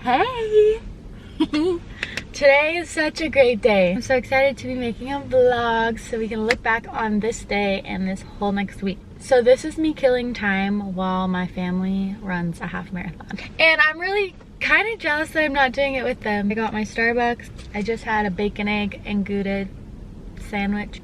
Hey! Today is such a great day. I'm so excited to be making a vlog so we can look back on this day and this whole next week. So this is me killing time while my family runs a half marathon. And I'm really kind of jealous that I'm not doing it with them. I got my Starbucks. I just had a bacon, egg, and Gouda sandwich.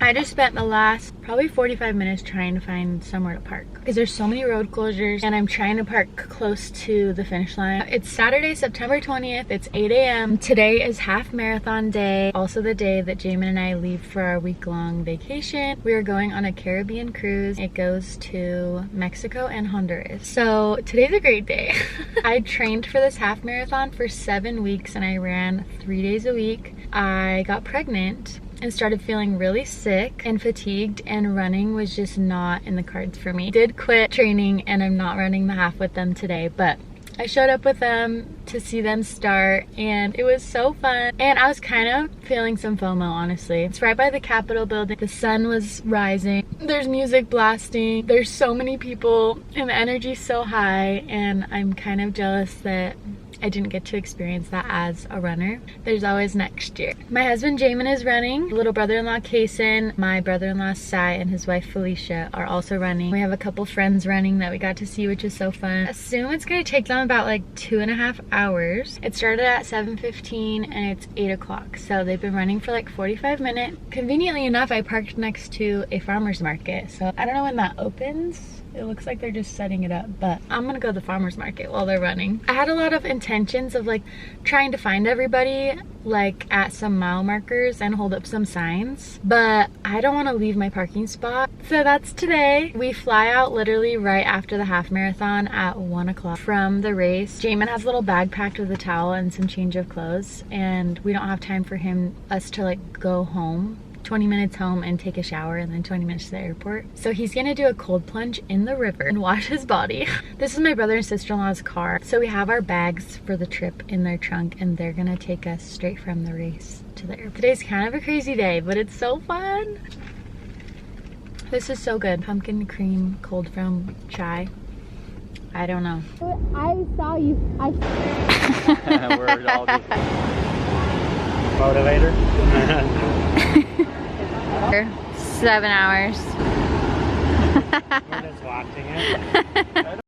I just spent the last probably 45 minutes trying to find somewhere to park because there's so many road closures and I'm trying to park close to the finish line. It's Saturday, September 20th. It's 8 a.m. Today is half marathon day. Also the day that Jamin and I leave for our week-long vacation. We are going on a Caribbean cruise. It goes to Mexico and Honduras. So today's a great day. I trained for this half marathon for 7 weeks and I ran 3 days a week. I got pregnant and started feeling really sick and fatigued, and running was just not in the cards for me. Did quit training and I'm not running the half with them today, but I showed up with them to see them start and it was so fun. And I was kind of feeling some FOMO, honestly. It's right by the Capitol building. The sun was rising. There's music blasting. There's so many people and the energy's so high, and I'm kind of jealous that I didn't get to experience that as a runner. There's always next year. My husband Jamin is running. Little brother-in-law Kason, my brother-in-law Sai, and his wife Felicia are also running. We have a couple friends running that we got to see, which is so fun. I assume it's gonna take them about like 2.5 hours. It started at 7:15 and it's 8 o'clock. So they've been running for like 45 minutes. Conveniently enough, I parked next to a farmer's market. So I don't know when that opens. It looks like they're just setting it up, but I'm gonna go to the farmer's market while they're running. I had a lot of intentions of like trying to find everybody like at some mile markers and hold up some signs, but I don't want to leave my parking spot. So that's today. We fly out literally right after the half marathon at 1 o'clock from the race. Jamin has a little bag packed with a towel and some change of clothes, and we don't have time for us to like go home. 20 minutes home and take a shower and then 20 minutes to the airport. So he's gonna do a cold plunge in the river and wash his body. This is my brother and sister-in-law's car. So we have our bags for the trip in their trunk and they're gonna take us straight from the race to the airport. Today's kind of a crazy day, but it's so fun. This is so good. Pumpkin cream cold foam chai. I don't know. I saw you. We're all just motivator. 7 hours. We're just watching it.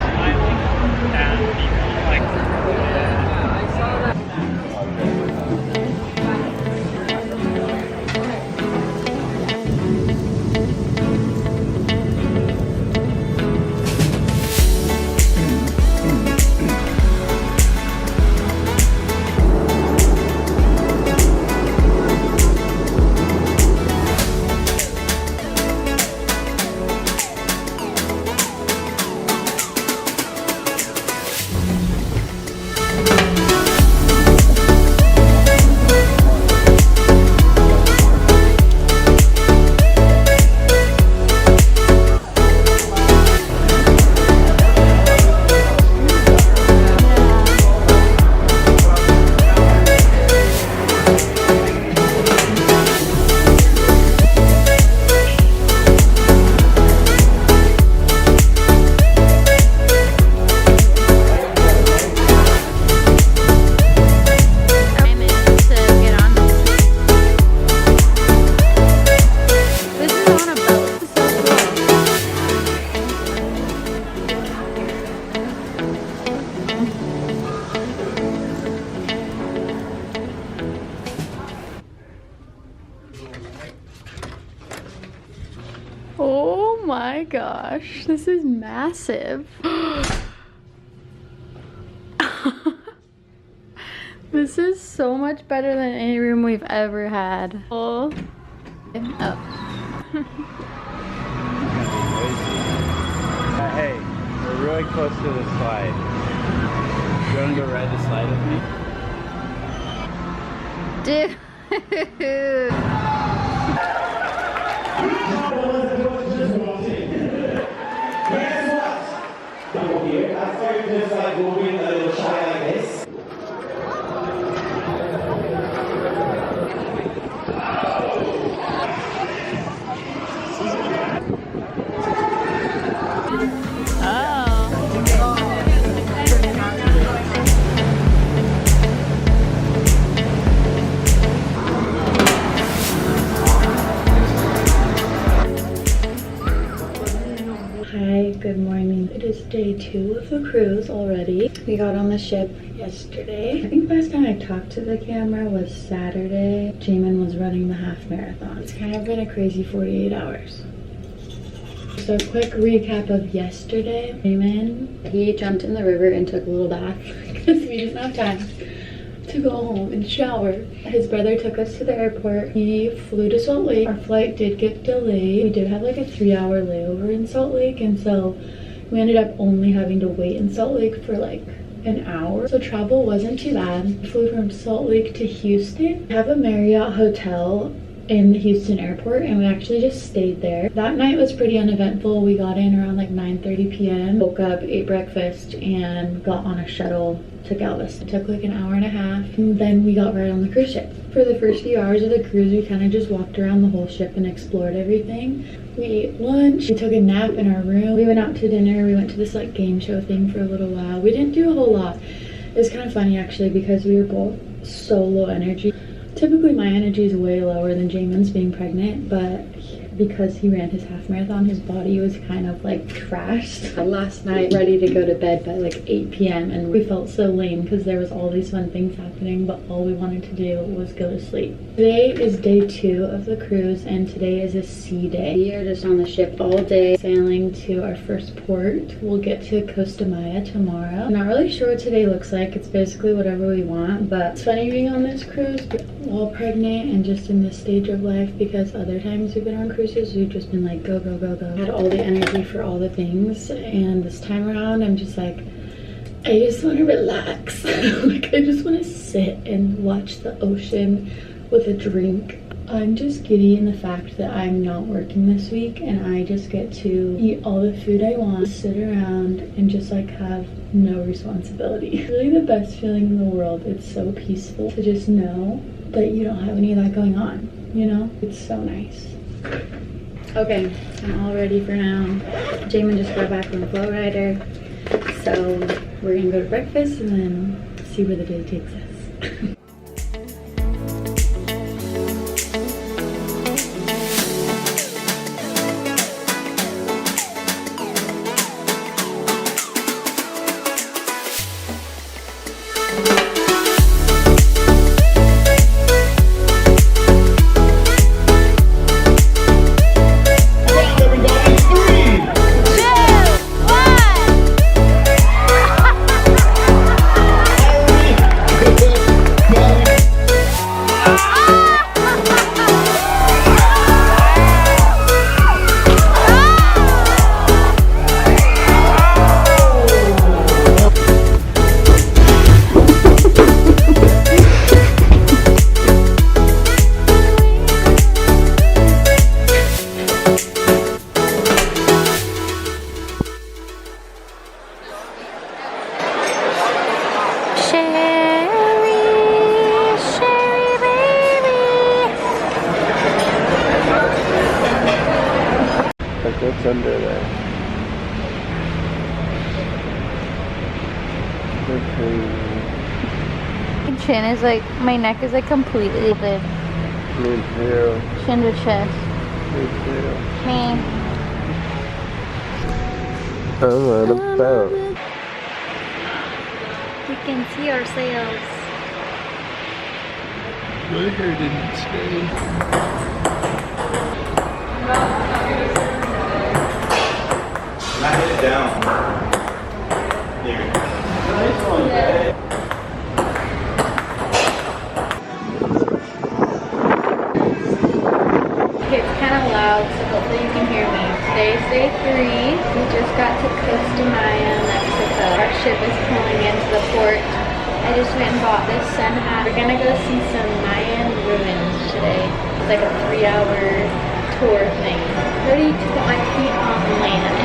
Oh my gosh, this is massive. This is so much better than any room we've ever had. Oh. Hey, we're really close to the slide. You want to go ride the slide with me? Dude. Just like moving a little shy like this. is day 2 of the cruise already. We got on the ship yesterday. I think last time I talked to the camera was Saturday. Jamin was running the half marathon. It's kind of been a crazy 48 hours. So quick recap of yesterday. Jamin, he jumped in the river and took a little bath because we didn't have time to go home and shower. His brother took us to the airport. He flew to Salt Lake. Our flight did get delayed. We did have like a 3-hour layover in Salt Lake, and so we ended up only having to wait in Salt Lake for like an hour. So travel wasn't too bad. We flew from Salt Lake to Houston. We have a Marriott hotel in the Houston airport, and we actually just stayed there. That night was pretty uneventful. We got in around like 9:30 p.m. Woke up, ate breakfast, and got on a shuttle to Galveston. It took like an hour and a half, and then we got right on the cruise ship. For the first few hours of the cruise, we kind of just walked around the whole ship and explored everything. We ate lunch, we took a nap in our room, we went out to dinner, we went to this like game show thing for a little while. We didn't do a whole lot. It was kind of funny actually because we were both so low energy. Typically my energy is way lower than Jamin's being pregnant, but because he ran his half marathon, his body was kind of like trashed. Last night, ready to go to bed by like 8 p.m. and we felt so lame because there was all these fun things happening, but all we wanted to do was go to sleep. Today is day 2 of the cruise, and today is a sea day. We are just on the ship all day, sailing to our first port. We'll get to Costa Maya tomorrow. I'm not really sure what today looks like. It's basically whatever we want, but it's funny being on this cruise, all pregnant and just in this stage of life, because other times we've been on cruises, we've just been like, go, go, go, go. Had all the energy for all the things, and this time around, I'm just like, I just want to relax. Like, I just want to sit and watch the ocean with a drink. I'm just giddy in the fact that I'm not working this week and I just get to eat all the food I want, sit around and just like have no responsibility. It's really the best feeling in the world. It's so peaceful to just know that you don't have any of that going on, you know? It's so nice. Okay, I'm all ready for now. Jamin just got back from the flow rider, so we're gonna go to breakfast and then see where the day takes us. What's under there? My chin is like, my neck is like completely lit. Me too. Chin to chest. Me too. Me. I'm on a boat. We can see ourselves. My hair didn't stay. Not hit it down. Here. Nice one, babe. Okay, it's kind of loud, so hopefully you can hear me. Today's day 3. We just got to Costa Maya, Mexico. Our ship is pulling into the port. I just went and bought this sun hat. We're gonna go see some Mayan ruins today. It's like a 3-hour tour thing. Ready to put my feet on land.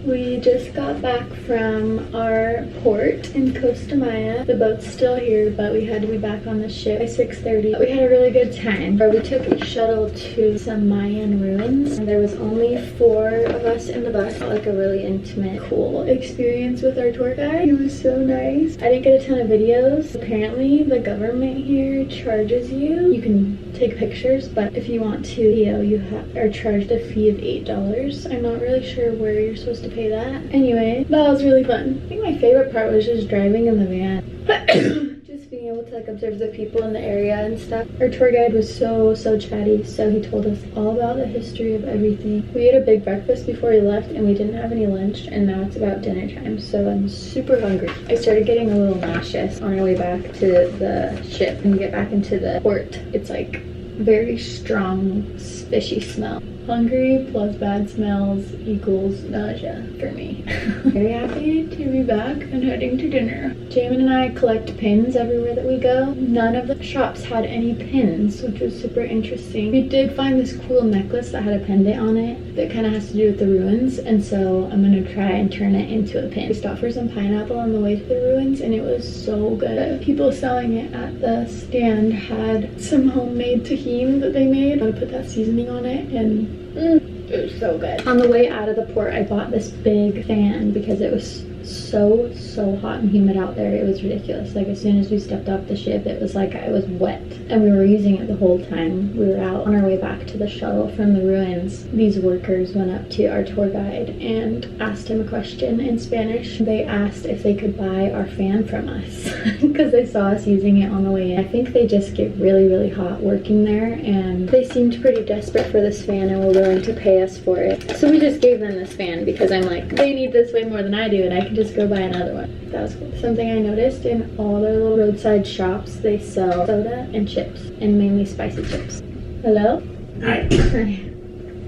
We just got back from our port in Costa Maya. The boat's still here, but we had to be back on the ship by 6:30. We had a really good time. We took a shuttle to some Mayan ruins. There was only 4 of us in the bus. Like a really intimate, cool experience with our tour guide. He was so nice. I didn't get a ton of videos. Apparently, the government here charges you. You can take pictures, but if you want to video, you are charged a fee of $8. I'm not really sure where you're supposed to pay that. Anyway, that was really fun. I think my favorite part was just driving in the van. Just being able to like observe the people in the area and stuff. Our tour guide was so chatty, so he told us all about the history of everything. We ate a big breakfast before we left and we didn't have any lunch, and now it's about dinner time, so I'm super hungry. I started getting a little nauseous on our way back to the ship. When you get back into the port, it's like very strong fishy smell. Hungry plus bad smells equals nausea for me. Very happy to be back and heading to dinner. Jamin and I collect pins everywhere that we go. None of the shops had any pins, which was super interesting. We did find this cool necklace that had a pendant on it that kind of has to do with the ruins, and so I'm gonna try and turn it into a pin. We stopped for some pineapple on the way to the ruins and it was so good. People selling it at the stand had some homemade tahini that they made. I put that seasoning on it and it was so good. On the way out of the port, I bought this big fan because it was so hot and humid out there. It was ridiculous. Like as soon as we stepped off the ship, it was like I was wet, and we were using it the whole time we were out. On our way back to the shuttle from the ruins, these workers went up to our tour guide and asked him a question in Spanish. They asked if they could buy our fan from us because they saw us using it on the way in. I think they just get really hot working there, and they seemed pretty desperate for this fan and were willing to pay us for it. So we just gave them this fan because I'm like, they need this way more than I do, and I can just go buy another one. That was cool. Something I noticed in all their little roadside shops, they sell soda and chips, and mainly spicy chips. Hello? Hi.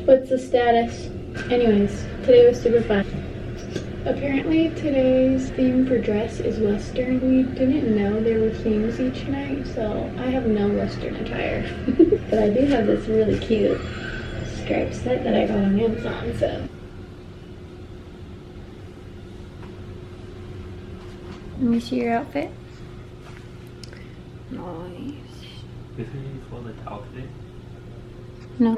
What's the status? Anyways, today was super fun. Apparently today's theme for dress is Western. We didn't know there were themes each night, so I have no Western attire. But I do have this really cute striped set that I got on Amazon, so. Let me see your outfit. Nice. This is for the towel today? No.